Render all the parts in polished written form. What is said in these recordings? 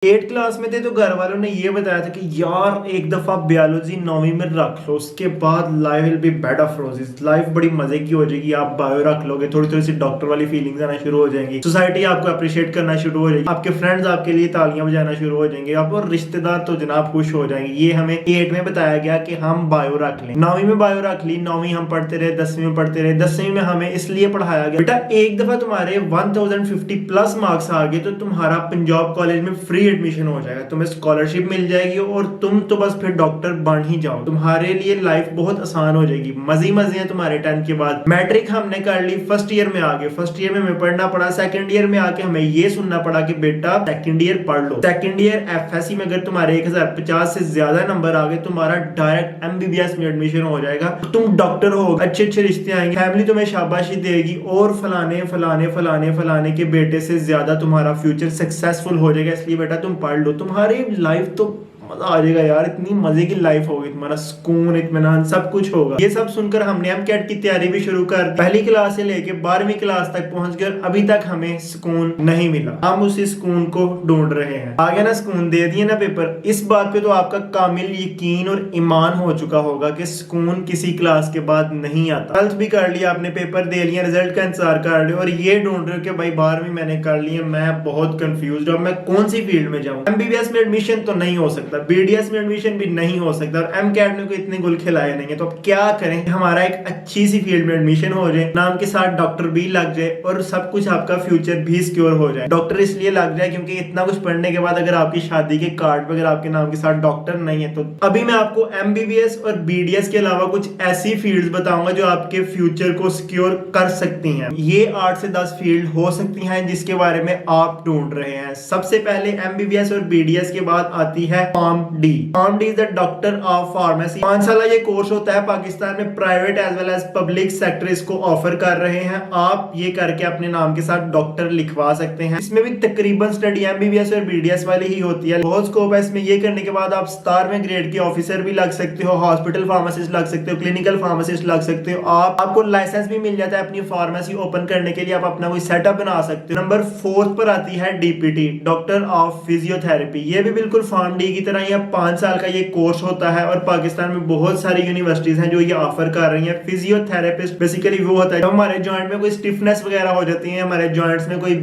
8th class में थे तो घर वालों ने ये बताया था कि यार एक दफा बायोलॉजी 9वीं में रख लो, उसके बाद life will be bed of roses, life बड़ी मजे की हो जाएगी। आप बायो रख लोगे, थोड़ी थोड़ी सी डॉक्टर वाली फीलिंग्स आना शुरू हो जाएंगी, सोसाइटी आपको अप्रिशिएट करना शुरू हो जाएगी, आपके फ्रेंड्स आपके लिए तालियां बजाना शुरू हो जाएंगे, आप और रिश्तेदार तो जनाब खुश हो जाएंगे। ये हमें 8 में बताया गया कि हम बायो रख लें। 9वीं में बायो रख ली, 9वीं हम पढ़ते रहे, 10वीं में पढ़ते रहे, 10वीं में हमें इसलिए पढ़ाया गया बेटा एक दफा तुम्हारे 1050 प्लस मार्क्स आ गए तो तुम्हारा पंजाब कॉलेज में फ्री एडमिशन हो जाएगा, तुम्हें स्कॉलरशिप मिल जाएगी और तुम तो बस फिर डॉक्टर बन ही जाओ, तुम्हारे लिए लाइफ बहुत आसान हो जाएगी। मजे मजे हैं तुम्हारे 10th के बाद। मैट्रिक हमने कर ली, फर्स्ट ईयर में आ गए, फर्स्ट ईयर में हमें पढ़ना पड़ा, सेकंड ईयर में आके हमें ये सुनना पड़ा कि बेटा सेकंड ईयर पढ़ लो। सेकंड ईयर एफएससी में अगर तुम्हारे 1050 से ज्यादा नंबर आ गए, तुम्हारा डायरेक्ट एमबीबीएस में एडमिशन हो जाएगा, तुम डॉक्टर हो, अच्छे अच्छे रिश्ते आएंगे, फैमिली तुम्हें शाबाशी देगी और फलाने फलाने फलाने फलाने के बेटे से ज्यादा तुम्हारा फ्यूचर सक्सेसफुल हो जाएगा। इसलिए बेटा तुम पढ़ लो, तुम्हारी लाइफ तो मजा आ जाएगा यार, इतनी मजे की लाइफ होगी, तुम्हारा सुकून इत्मीनान सब कुछ होगा। ये सब सुनकर हमने एमकेट की तैयारी भी शुरू कर दी। पहली क्लास से लेके 12वीं क्लास तक पहुंच गए, अभी तक हमें सुकून नहीं मिला। हम उसी सुकून को ढूंढ रहे हैं। आगे ना सुकून दे दिए ना पेपर, इस बात पे तो आपका कामिल यकीन और ईमान हो चुका होगा कि सुकून किसी क्लास के बाद नहीं आता। 12th भी कर लिया आपने, पेपर दे लिया, रिजल्ट का इंतजार कर रहे हो और ये ढूंढ रहे हो कि भाई 12वीं मैंने कर ली है, मैं बहुत कंफ्यूज हूं, मैं कौन सी फील्ड में जाऊं। एमबीबीएस में एडमिशन तो नहीं हो सकता, बीडीएस में एडमिशन भी नहीं हो सकता और एमकेट में कोई इतने गुल खिलाए नहीं है, तो अब क्या करें, हमारा एक अच्छी सी फील्ड में एडमिशन हो जाए, नाम के साथ डॉक्टर भी लग जाए और सब कुछ आपका फ्यूचर भी सिक्योर हो जाए। डॉक्टर इसलिए लग जाए क्योंकि इतना कुछ पढ़ने के बाद अगर आपकी शादी के कार्ड पर अगर आपके नाम के साथ डॉक्टर नहीं है, तो अभी मैं आपको एमबीबीएस और बीडीएस के अलावा कुछ ऐसी फील्ड्स बताऊंगा जो आपके फ्यूचर को सिक्योर कर सकती हैं। ये 8 से 10 फील्ड हो सकती हैं जिसके बारे में आप ढूंढ रहे हैं। सबसे पहले एमबीबीएस और बीडीएस के बाद आती है pharm D. Pharm D is the doctor of pharmacy. 5 साल ये कोर्स होता है, पाकिस्तान में private as well as public sector इसको ऑफर कर रहे हैं। आप ये करके अपने नाम के साथ डॉक्टर लिखवा सकते हैं। इसमें भी तकरीबन स्टडी एमबीबीएस और बीडीएस वाली ही होती है। बहुत स्कोप है इसमें। ये करने के बाद आप 17वें ग्रेड के ऑफिसर भी लग सकते हो, हॉस्पिटल फार्मासिस्ट लग सकते हो, क्लिनिकल फार्मासिस्ट लग सकते हो। आपको लाइसेंस भी मिल जाता है अपनी फार्मेसी ओपन करने के लिए, आप अपना कोई सेटअप बना सकते हो। नंबर 4 पर आती है डीपीटी, डॉक्टर ऑफ फिजियोथेरेपी। ये भी बिल्कुल फॉर्म डी की तरह ही 5 साल का ये कोर्स होता है और पाकिस्तान में बहुत सारी यूनिवर्सिटीज हैं जो ये ऑफर कर रही हैं। फिजियोथेरेपिस्ट बेसिकली वो होता है जब हमारे जॉइंट में कोई स्टिफनेस वगैरह हो जाती है, हमारे जॉइंट्स में कोई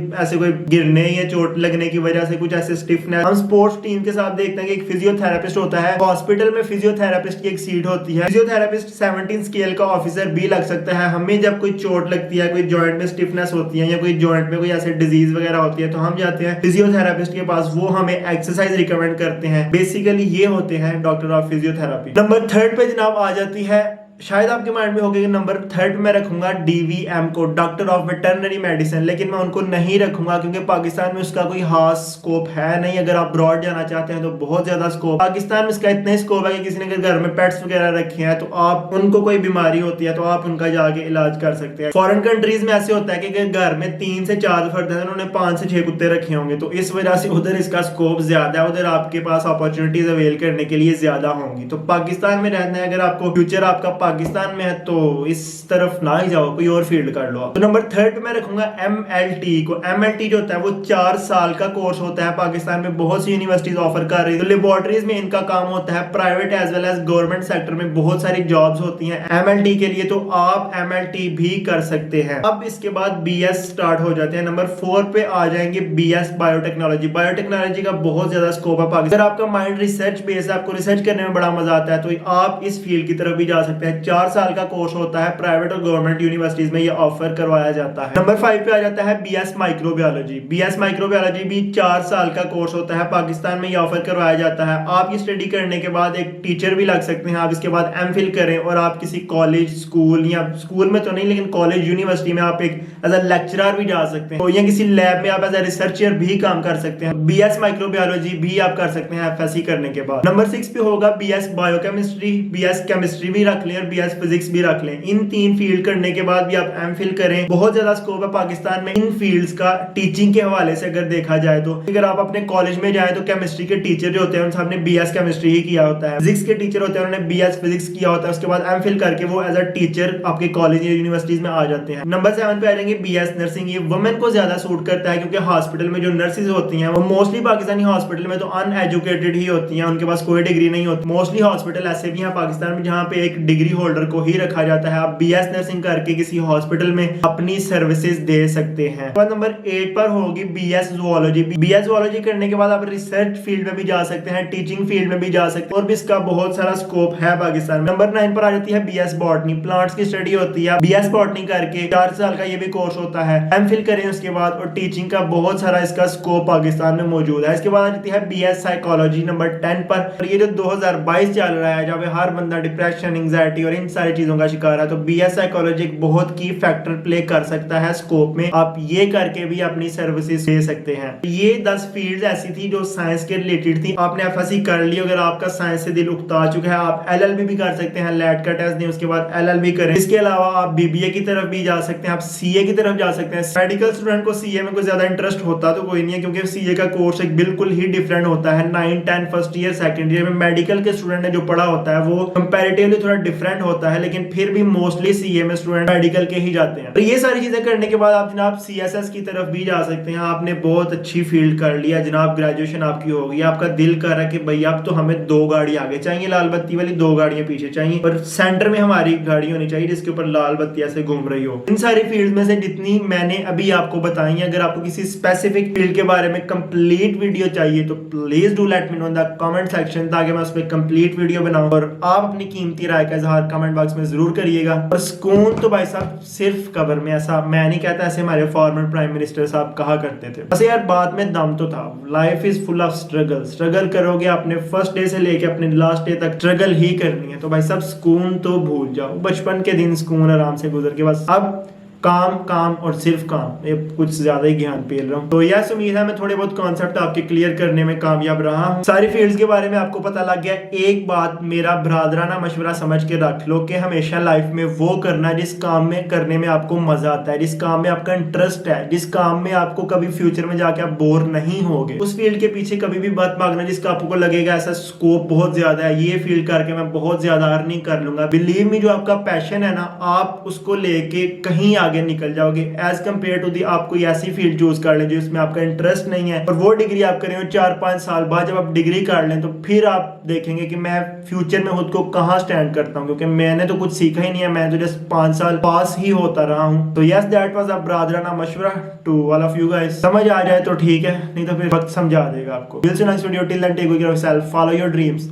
गिरने या चोट लगने की वजह से कुछ ऐसे स्टिफनेस, हम स्पोर्ट्स टीम के साथ देखते हैं कि एक फिजियोथेरेपिस्ट होता है। हॉस्पिटल में फिजियोथेरेपिस्ट की एक सीट होती है। फिजियोथेरेपिस्ट 17 स्केल का ऑफिसर भी लग सकता है। हमें जब कोई चोट लगती है, कोई जॉइंट में स्टिफनेस होती है या कोई जॉइंट में कोई ऐसे डिजीज वगैरह होती है, तो हम जाते हैं फिजियोथेरेपिस्ट के पास, वो हमें एक्सरसाइज रिकमेंड करते हैं। बेसिकली ये होते हैं डॉक्टर ऑफ फिजियोथेरेपी। नंबर 3 पे जनाब आ जाती है, शायद आपके माइंड में होगा कि नंबर 3 में रखूंगा डीवीएम को, डॉक्टर ऑफ वेटरनरी मेडिसिन, लेकिन मैं उनको नहीं रखूंगा क्योंकि पाकिस्तान में उसका कोई खास स्कोप है नहीं। अगर आप ब्रॉड जाना चाहते हैं तो बहुत ज्यादा स्कोप पाकिस्तान में इसका इतना ही स्कोप है कि किसी ने अगर घर में पेट्स वगैरह रखे हैं तो आप उनको कोई बीमारी होती है तो आप उनका जाके इलाज कर सकते हैं। फॉरेन कंट्रीज में ऐसे होता है कि घर में 3 से 4 फर्द हैं, उन्होंने 5 से 6 कुत्ते रखे होंगे, तो इस वजह से उधर इसका स्कोप ज्यादा है, उधर आपके पास अपॉर्चुनिटीज अवेल करने के लिए ज्यादा होंगी। तो पाकिस्तान में रहना है, अगर आपको फ्यूचर आपका पाकिस्तान में है तो इस तरफ ना ही जाओ, कोई और फील्ड कर लो। तो नंबर 3 में रखूंगा एमएलटी को। एमएलटी जो होता है वो 4 साल का कोर्स होता है। पाकिस्तान में बहुत सी यूनिवर्सिटीज ऑफर कर रही है। तो लेबोरेटरीज में इनका काम होता है, private as well as government sector में बहुत सारी जॉब्स होती हैं एमएलटी के लिए, तो आप एमएलटी भी कर सकते हैं। अब इसके बाद बीएस स्टार्ट हो जाते हैं। नंबर 4 पे आ जाएंगे बीएस बायोटेक्नोलॉजी। बायोटेक्नोलॉजी का बहुत ज्यादा स्कोप है पाकिस्तान। अगर आपका माइंड रिसर्च बेस्ड है, आपको रिसर्च करने में बड़ा मजा आता है, तो आप इस फील्ड की तरफ भी जा सकते हैं। 4 साल का कोर्स होता है, प्राइवेट और गवर्नमेंट यूनिवर्सिटीज में ये ऑफर करवाया जाता है। नंबर 5 पे आ जाता है बीएस माइक्रोबायोलॉजी। बीएस माइक्रोबायोलॉजी भी 4 साल का कोर्स होता है, पाकिस्तान में ये ऑफर करवाया जाता है। आप ये स्टडी करने के बाद एक टीचर भी लग सकते हैं। आप इसके बाद एमफिल करें और आप किसी कॉलेज, स्कूल, या स्कूल में तो नहीं लेकिन कॉलेज, यूनिवर्सिटी में आप एक एज अ लेक्चरर भी जा सकते हैं, या किसी लैब में आप एज अ रिसर्चर भी काम कर सकते हैं। बीएस माइक्रोबायोलॉजी भी आप कर सकते हैं एफएससी करने के बाद। नंबर 6 पे होगा बीएस बायोकेमिस्ट्री। बीएस केमिस्ट्री भी रख लें और BS फिजिक्स भी रख लें। इन 3 फील्ड करने के बाद भी आप MPhil करें। बहुत ज्यादा स्कोप है पाकिस्तान में इन फील्ड्स का टीचिंग के हवाले से अगर देखा जाए तो। अगर आप अपने कॉलेज में जाए तो केमिस्ट्री के टीचर जो होते हैं उन सबने BS केमिस्ट्री ही किया होता है। फिजिक्स के टीचर होते हैं उन्होंने BS फिजिक्स किया होता है। उसके बाद MPhil करके वो एज अ टीचर आपके कॉलेज या यूनिवर्सिटीज में आ जाते हैं। नंबर 7 पे आ जाएंगे BS नर्सिंग। ये वुमेन को ज्यादा सूट करता है क्योंकि हॉस्पिटल में जो नर्सेज होती हैं वो मोस्टली पाकिस्तानी हॉस्पिटल में तो अनएजुकेटेड ही होती हैं, उनके पास कोई डिग्री नहीं होती। मोस्टली हॉस्पिटल ऐसे भी हैं पाकिस्तान में जहाँ पे एक डिग्री होल्डर को ही रखा जाता है। आप BS नर्सिंग करके किसी हॉस्पिटल में अपनी सर्विसेज दे सकते हैं। नंबर 8 पर होगी BS ज़ूलॉजी। BS ज़ूलॉजी करने के बाद आप रिसर्च फील्ड में भी जा सकते हैं, टीचिंग फील्ड में भी जा सकते हैं और भी इसका बहुत सारा स्कोप है पाकिस्तान में। नंबर 9 पर आ जाती है BS बॉटनी। प्लांट्स की स्टडी होती है। BS बॉटनी करके 4 साल का ये भी कोर्स होता है। MPhil करें उसके बाद और टीचिंग का बहुत सारा इसका स्कोप पाकिस्तान में मौजूद है। इसके बाद आ जाती है BS साइकोलॉजी नंबर 10 पर। और ये जो 2022 चल रहा है जहाँ पे हर बंदा डिप्रेशन, एंजाइटी और इन सारी चीजों का शिकार है, तो BS साइकोलॉजी एक बहुत की फैक्टर प्ले कर सकता है स्कोप में। आप ये करके भी अपनी सर्विसेज दे सकते हैं। ये 10 फील्ड्स ऐसी थी जो साइंस के रिलेटेड थी। आपने FSC कर ली, अगर आपका साइंस से दिल उकता चुका है आप LLB भी कर सकते हैं। लैट का टेस्ट दें उसके बाद LLB करें। इसके अलावा आप BBA की तरफ भी जा सकते हैं, आप CA की तरफ जा सकते हैं। मेडिकल स्टूडेंट को CA में कोई ज्यादा इंटरेस्ट होता तो कोई नहीं है क्योंकि CA का कोर्स एक बिल्कुल ही डिफरेंट होता है। 9, 10 फर्स्ट ईयर सेकंड ईयर में मेडिकल के स्टूडेंट ने जो पढ़ा होता है वो कंपैरेटिवली थोड़ा डिफरेंट होता है, लेकिन फिर भी मोस्टली CA में स्टूडेंट मेडिकल के ही जाते हैं। तो ये सारी चीजें करने के बाद आप जनाब CSS की तरफ भी जा सकते हैं। आपने बहुत अच्छी फील्ड कर लिया जनाब, ग्रेजुएशन आपकी हो गई, आपका दिल कर रहा है कि भाई अब तो हमें 2 गाड़ी आगे चाहिए, लाल बत्ती वाली 2 गाड़ियां पीछे चाहिए और सेंटर में हमारी गाड़ी होनी चाहिए जिसके ऊपर लाल बत्ती ऐसे घूम रही हो। इन सारी फील्ड में से जितनी मैंने अभी आपको बताई है, अगर आपको किसी स्पेसिफिक फील्ड के बारे में कंप्लीट वीडियो चाहिए तो please do let me know in the comment section ताकि मैं उस पर कंप्लीट वीडियो बनाऊं। और आप अपनी कीमती राय का इजहार कमेंट बॉक्स में जरूर करिएगा। और सुकून तो भाई साहब सिर्फ कब्र में, ऐसा मैं नहीं कहता, ऐसे हमारे फॉर्मर प्राइम मिनिस्टर साहब कहा करते थे। बस यार बात में दम तो था। Life is full of struggle. Struggle करोगे अपने फर्स्ट डे से लेके अपने लास्ट डे तक स्ट्रगल ही करनी है। तो भाई साहब सुकून तो भूल जाओ, बचपन के दिन सुकून आराम से गुजर के बस अब काम काम और सिर्फ काम। ये कुछ ज्यादा ही ज्ञान पेल रहा हूँ। तो यस, उम्मीद है मैं थोड़े बहुत कॉन्सेप्ट आपके क्लियर करने में कामयाब रहा हूँ। सारी फील्ड्स के बारे में आपको पता लग गया। एक बात मेरा ब्रादराना मशवरा समझ के रख लो कि हमेशा लाइफ में वो करना जिस काम में करने में आपको मजा आता है, जिस काम में आपका इंटरेस्ट है, जिस काम में आपको कभी फ्यूचर में जाके आप बोर नहीं होगे। उस फील्ड के पीछे कभी भी मत भागना जिसका आपको लगेगा ऐसा स्कोप बहुत ज्यादा है, ये फील्ड करके मैं बहुत ज्यादा अर्निंग कर लूंगा। बिलीव मी, जो आपका पैशन है ना, आप उसको लेके कहीं आगे निकल जाओगे एज कंपेयर टू दी आप कोई ऐसी फील्ड चूज कर लें जिसमें आपका इंटरेस्ट नहीं है और वो डिग्री आप करें 4-5 साल बाद जब आप डिग्री कर लें तो फिर आप देखेंगे कि मैं फ्यूचर में खुद को कहां स्टैंड करता हूं, क्योंकि मैंने तो कुछ सीखा ही नहीं है, मैं तो जस्ट 5 साल पास ही होता रहा हूं। तो यस, दैट वाज अ ब्रादराना मशवरा to all of you guys. समझ आ जाए तो ठीक है, नहीं तो फिर वक्त समझा देगा आपको। Will see next video, till then take care of yourself, follow your dreams.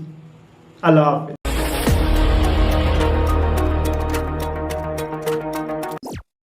अल्लाह हाफिज़।